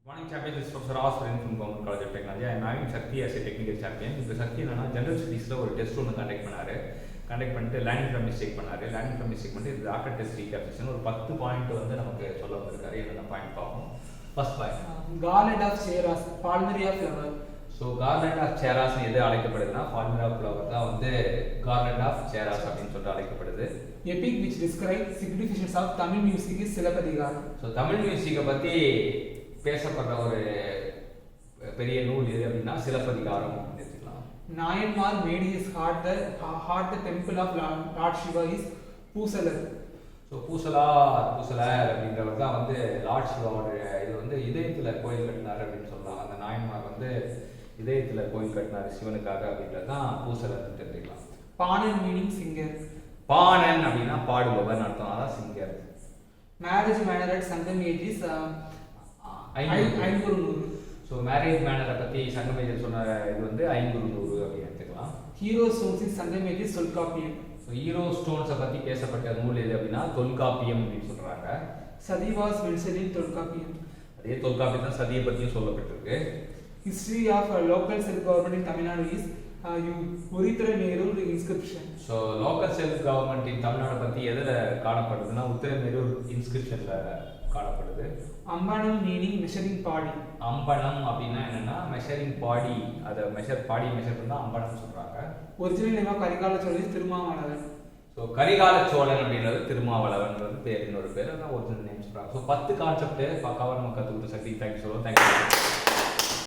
Morning champion, this is Professor Oswaran from Government College of Technology. I am having Shakti as a technical champion. இந்த சக்தி என்னன்னா general ஸ்டடீஸ்ல ஒரு test ஒன்று conduct பண்ணிட்டு learning from mistake பண்ணிட்டு இது doctor test ரீகேப்சன் ஒரு 10 point வந்து நமக்கு சொல்ல வந்திருக்காரு. என்னென்ன பாயிண்ட் பார்ப்போம். First point garland of charas, palmyra flower. So garland of charas எது அழைக்கப்படுதுன்னா palmyra flower தான் வந்து garland of charas அப்படின்னு சொல்லிட்டு அழைக்கப்படுது. Epic which describes significance of Tamil music is Silappathikaram. So Tamil மியூசிக்கை பற்றி பேசப்படுற ஒரு பெரிய நூல் எது அப்படின்னா சிலப்பதிகாரம் எடுத்துக்கலாம். Nayanmar made his heart the temple of Lord Shiva is Pusalar. So Pusalar அப்படின்றவர் தான் வந்து லார்ட் சிவாவோட இது வந்து இதயத்தில் கோயில் கட்டினார் அப்படின்னு சொல்லலாம். அந்த நாயன்மார் வந்து இதயத்தில் கோயில் கட்டினார் சிவனுக்காக அப்படின்றது தான் பூசலர்னு தெரிஞ்சுக்கலாம். பாணன் மீனிங் சிங்கர். பாணன் அப்படின்னா பாடுபவன் அர்த்தம், அதான் singer. Marriage manner at Sangam age is 500. So marriage மேனரை பற்றி சங்கமேஜர் சொன்ன இது வந்து 500 அப்படின்னு எடுத்துக்கலாம். Hero stones is Sangam age is Tolkappiyam. So hero ஸ்டோன்ஸை பற்றி பேசப்பட்ட நூல் எது அப்படின்னா தொல்காப்பியம் அப்படின்னு சொல்கிறாங்க. சதி வாஸ் மென்ஷன்ட் இன் தொல்காப்பியம். அதே தொல்காப்பியம் தான் சதியை பற்றியும் சொல்லப்பட்டிருக்கு. History of local self government in Tamil Nadu is உரித்திர Nerur inscription. So local self government இன் தமிழ்நாடு பற்றி எதில் காணப்படுதுன்னா உத்திரமேரூர் இன்ஸ்கிரிப்ஷனில் காணப்படுது. அம்பனம் மீனிங் மெஷரிங் பாடி. அம்பனம் அப்படின்னா என்னன்னா மெஷரிங் பாடி, அதை மெஷர் பண்ணால் அம்பனம் சொல்கிறாங்க. Original name of Karikala Cholan Thirumavalavan. So Karikala Cholan அப்படின்றது திருமாவளவன்றது பேர், இன்னொரு பேர், அதான் ஒரிஜினல் நேம் சொல்கிறாங்க. ஸோ 10 கான்செப்ட் பக்காவாக நம்ம கற்றுக்கிட்ட சக்தி. தேங்க்யூ.